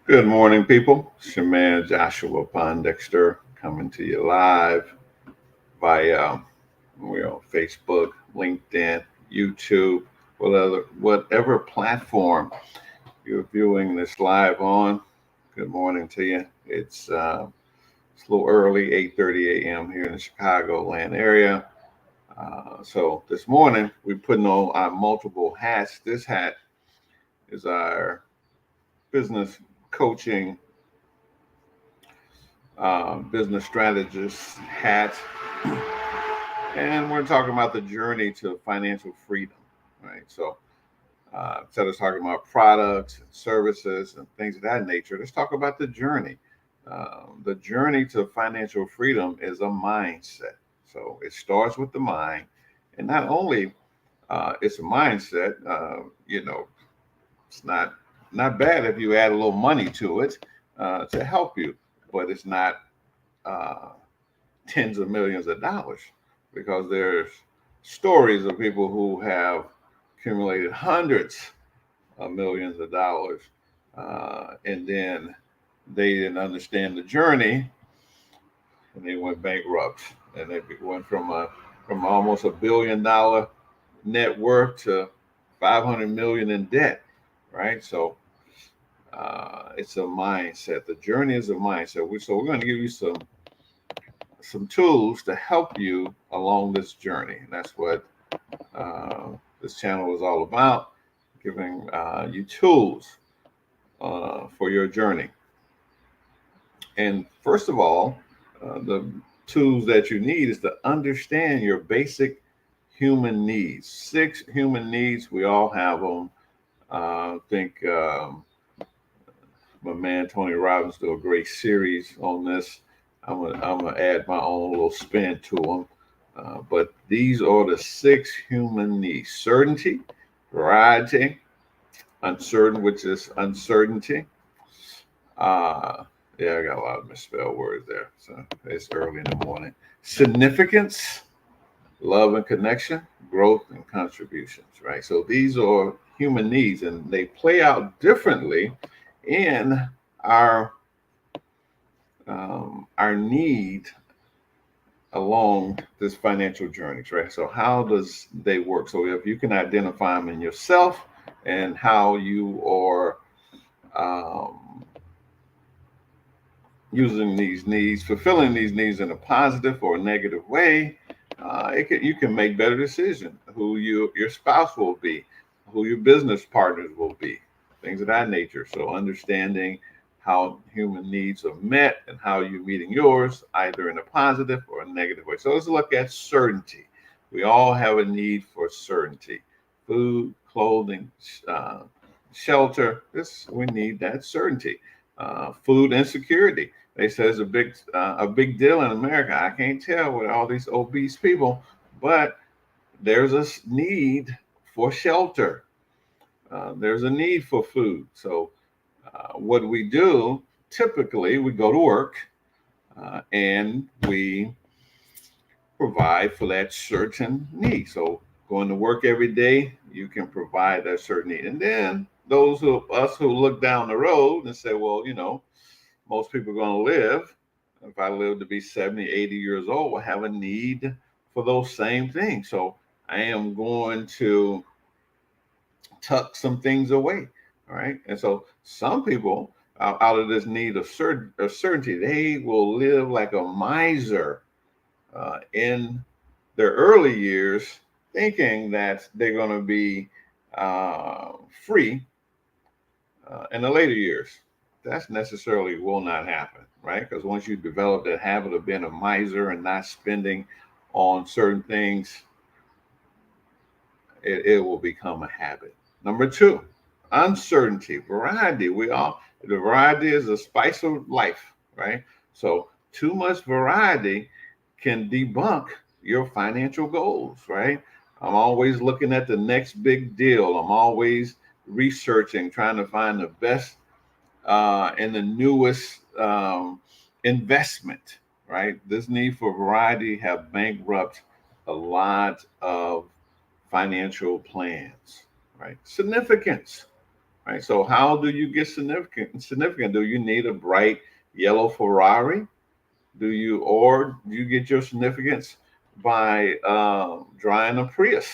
Good morning, people. It's your man Joshua Pondexter coming to you live via Facebook, LinkedIn, YouTube, whatever platform you're viewing this live on. Good morning to you. It's a little early, 8:30 a.m. here in the Chicagoland area. So this morning we're putting on our multiple hats. This hat is our business coaching business strategist hat, and we're talking about the journey to financial freedom, right? So instead of talking about products and services and things of that nature, let's talk about the journey. The journey to financial freedom is a mindset. So it starts with the mind, and not only it's a mindset. It's not bad if you add a little money to it to help you, but it's not uh, tens of millions of dollars because there's stories of people who have accumulated hundreds of millions of dollars, and then they didn't understand the journey and they went bankrupt, and they went from almost $1 billion net worth to 500 million in debt, right? So it's a mindset. The journey is a mindset. So we're going to give you some tools to help you along this journey. And that's what uh, this channel is all about, giving you tools for your journey. And first of all, the tools that you need is to understand your basic human needs. Six human needs, we all have them. I think my man Tony Robbins do a great series on this. I'm gonna add my own little spin to them. But these are the six human needs: certainty, variety, uncertain, which is uncertainty. Uh, yeah, I got a lot of misspelled words there. So it's early in the morning. Significance, love and connection, growth and contributions, right? So these are human needs and they play out differently in our our need along this financial journey, right? So how does they work? So if you can identify them in yourself and how you are um, using these needs, fulfilling these needs in a positive or a negative way, you can make better decisions. Who your spouse will be, who your business partners will be, things of that nature. So understanding how human needs are met and how you're meeting yours, either in a positive or a negative way. So let's look at certainty. We all have a need for certainty: food, clothing, uh, shelter. This we need that certainty. Food insecurity, they say, is a big deal in America. I can't tell with all these obese people, but there's a need for shelter. There's a need for food. So what we do typically, we go to work and we provide for that certain need. So going to work every day, you can provide that certain need. And then those of us who look down the road and say, well, most people are going to live. If I live to be 70, 80 years old, will have a need for those same things. So I am going to tuck some things away. All right. And so some people, out of this need of certainty, they will live like a miser in their early years, thinking that they're going to be uh, free in the later years. That's necessarily will not happen, right? Because once you develop that habit of being a miser and not spending on certain things, it will become a habit. Number two, uncertainty, variety. The variety is the spice of life, right? So too much variety can debunk your financial goals, right? I'm always looking at the next big deal. I'm always researching, trying to find the best and the newest investment, right? This need for variety have bankrupt a lot of financial plans, right? Significance. right? So how do you get significant? Significant? Do you need a bright yellow Ferrari? Do you get your significance by driving a Prius,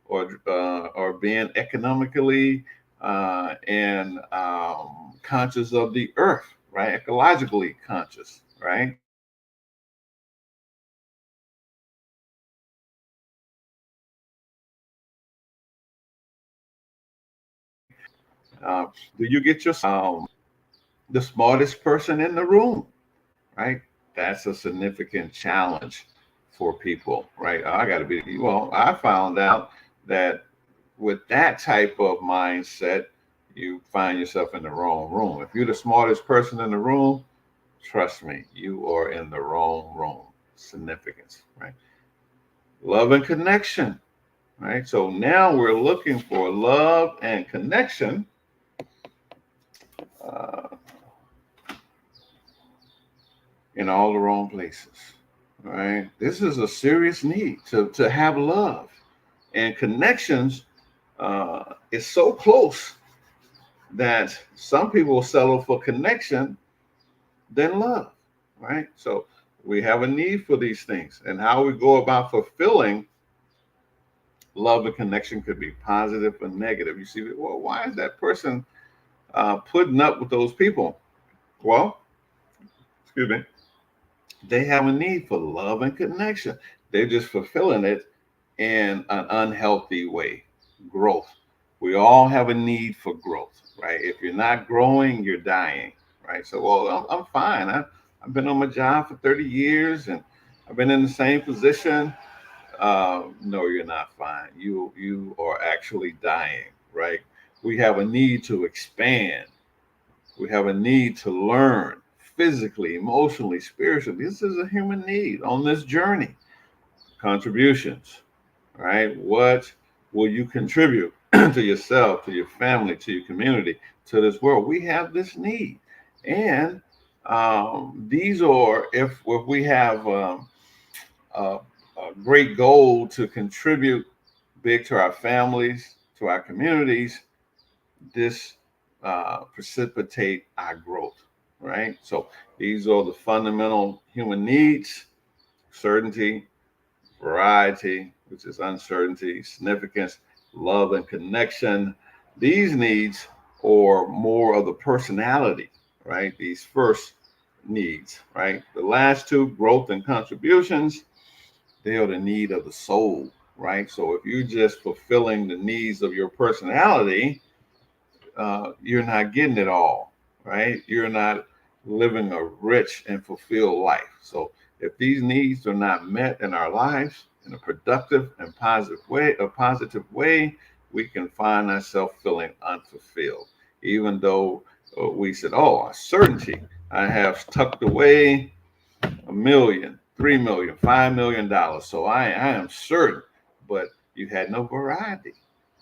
or being economically and conscious of the earth, right? Ecologically conscious, right? Uh, do you get the smartest person in the room, right? That's a significant challenge for people, right? I got to be, well, I found out that with that type of mindset, you find yourself in the wrong room. If you're the smartest person in the room, trust me, you are in the wrong room. Significance, right? Love and connection, right? So now we're looking for love and connection uh, in all the wrong places, right? This is a serious need to have love and connections. Is so close that some people settle for connection than love, right? So we have a need for these things, and how we go about fulfilling love and connection could be positive or negative. You see, well, why is that person putting up with those people? Well, excuse me, they have a need for love and connection. They're just fulfilling it in an unhealthy way. Growth. We all have a need for growth, right? If you're not growing, you're dying, right? So, well, I'm fine. I've been on my job for 30 years and I've been in the same position. No, you're not fine. You are actually dying, right? We have a need to expand. We have a need to learn physically, emotionally, spiritually. This is a human need on this journey. Contributions, right? What will you contribute to yourself, to your family, to your community, to this world? We have this need. And these are, if we have a, a great goal to contribute big to our families, to our communities, this precipitate our growth, right? So these are the fundamental human needs: certainty, variety, which is uncertainty, significance, love, and connection. These needs are more of the personality, right? These first needs, right? The last two, growth and contributions, they are the need of the soul, right? So if you're just fulfilling the needs of your personality, you're not getting it all, right? You're not living a rich and fulfilled life. So if these needs are not met in our lives in a productive and positive way, we can find ourselves feeling unfulfilled, even though we said, "Oh, a certainty. I have tucked away 1 million, 3 million, $5 million. So I am certain." But you had no variety,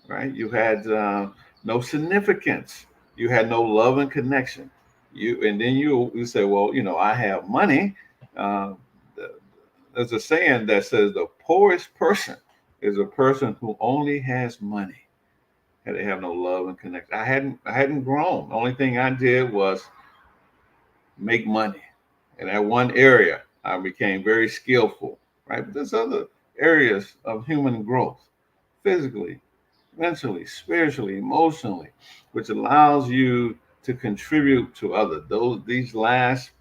right? You had no significance. You had no love and connection. And then you say, well, I have money. Uh, there's a saying that says the poorest person is a person who only has money. And they have no love and connection. I hadn't grown. The only thing I did was make money. In that one area, I became very skillful, right? But there's other areas of human growth, physically, mentally, spiritually, emotionally, which allows you to contribute to others. These last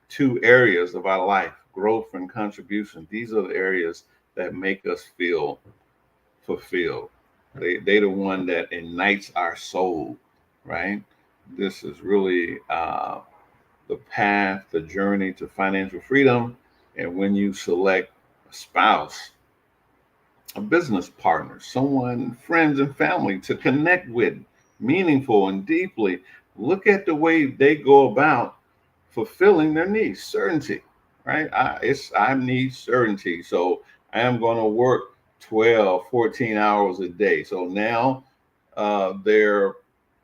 two areas of our life, growth and contribution, these are the areas that make us feel fulfilled. They the one that ignites our soul, right? This is really the path, the journey to financial freedom. And when you select a spouse, a business partner, someone, friends and family to connect with, meaningful and deeply, look at the way they go about fulfilling their needs. Certainty, right? I need certainty. So I am going to work 12, 14 hours a day. So now they're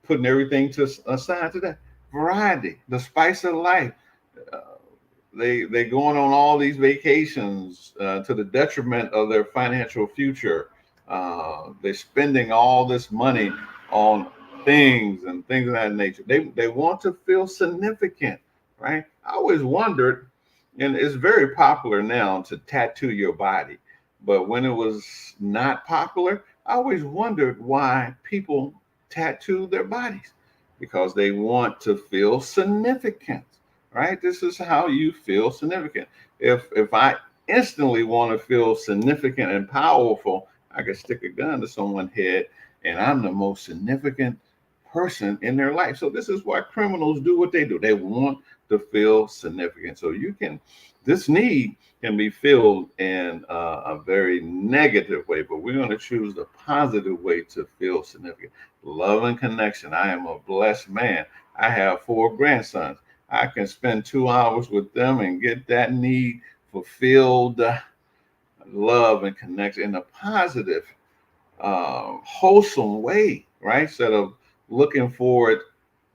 putting everything to aside to that. Variety, the spice of life. Uh, they going on all these vacations to the detriment of their financial future. They're spending all this money on things and things of that nature. They want to feel significant, right? I always wondered, and it's very popular now to tattoo your body, but when it was not popular, I always wondered why people tattoo their bodies, because they want to feel significant, right? This is how you feel significant. If I instantly want to feel significant and powerful, I could stick a gun to someone's head and I'm the most significant person in their life. So this is why criminals do what they do. They want to feel significant. So this need can be filled in a very negative way, but we're going to choose the positive way to feel significant. Love and connection. I am a blessed man. I have 4 grandsons. I can spend 2 hours with them and get that need fulfilled. Love and connection in a positive, wholesome way, right? Instead of looking for it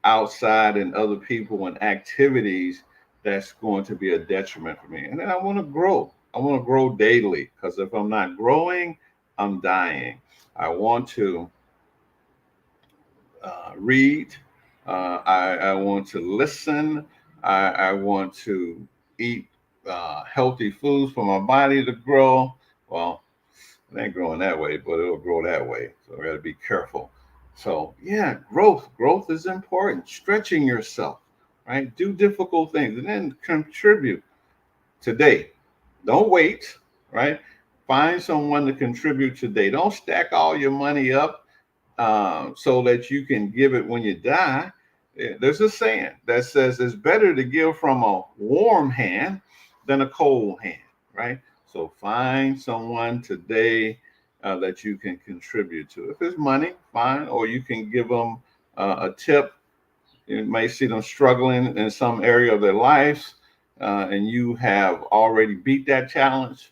outside and other people and activities that's going to be a detriment for me. And then I want to grow. I want to grow daily, because if I'm not growing, I'm dying. I want to read. I want to listen. I want to eat healthy foods for my body to grow. Well, it ain't growing that way, but it'll grow that way. So I got to be careful. So yeah, growth is important. Stretching yourself, right? Do difficult things and then contribute today. Don't wait, right? Find someone to contribute today. Don't stack all your money up so that you can give it when you die. There's a saying that says it's better to give from a warm hand than a cold hand, right? So find someone today that you can contribute to. If it's money, fine, or you can give them a tip. You may see them struggling in some area of their lives, and you have already beat that challenge.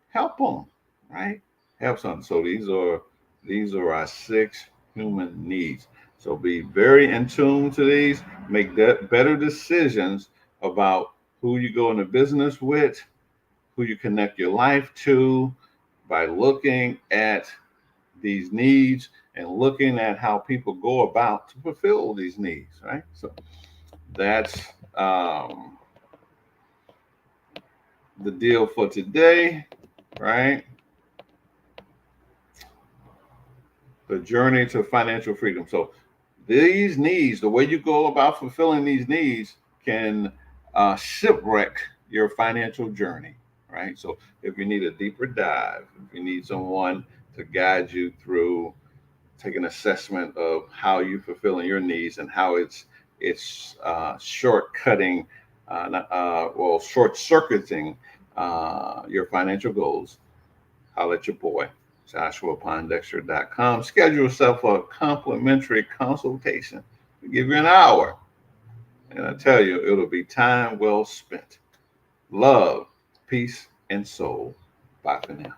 Help them, right? Help them. So these are our 6 human needs. So be very in tune to these. Make better decisions about who you go into business with, who you connect your life to, by looking at these needs and looking at how people go about to fulfill these needs, right? So that's the deal for today, right? The journey to financial freedom. So these needs, the way you go about fulfilling these needs, can shipwreck your financial journey, right? So if you need a deeper dive, if you need someone to guide you through, take an assessment of how you're fulfilling your needs and how it's shortcutting, short circuiting your financial goals, holler at your boy. JoshuaPondexter.com. Schedule yourself for a complimentary consultation. We give you an hour, and I tell you, it'll be time well spent. Love, peace, and soul. Bye for now.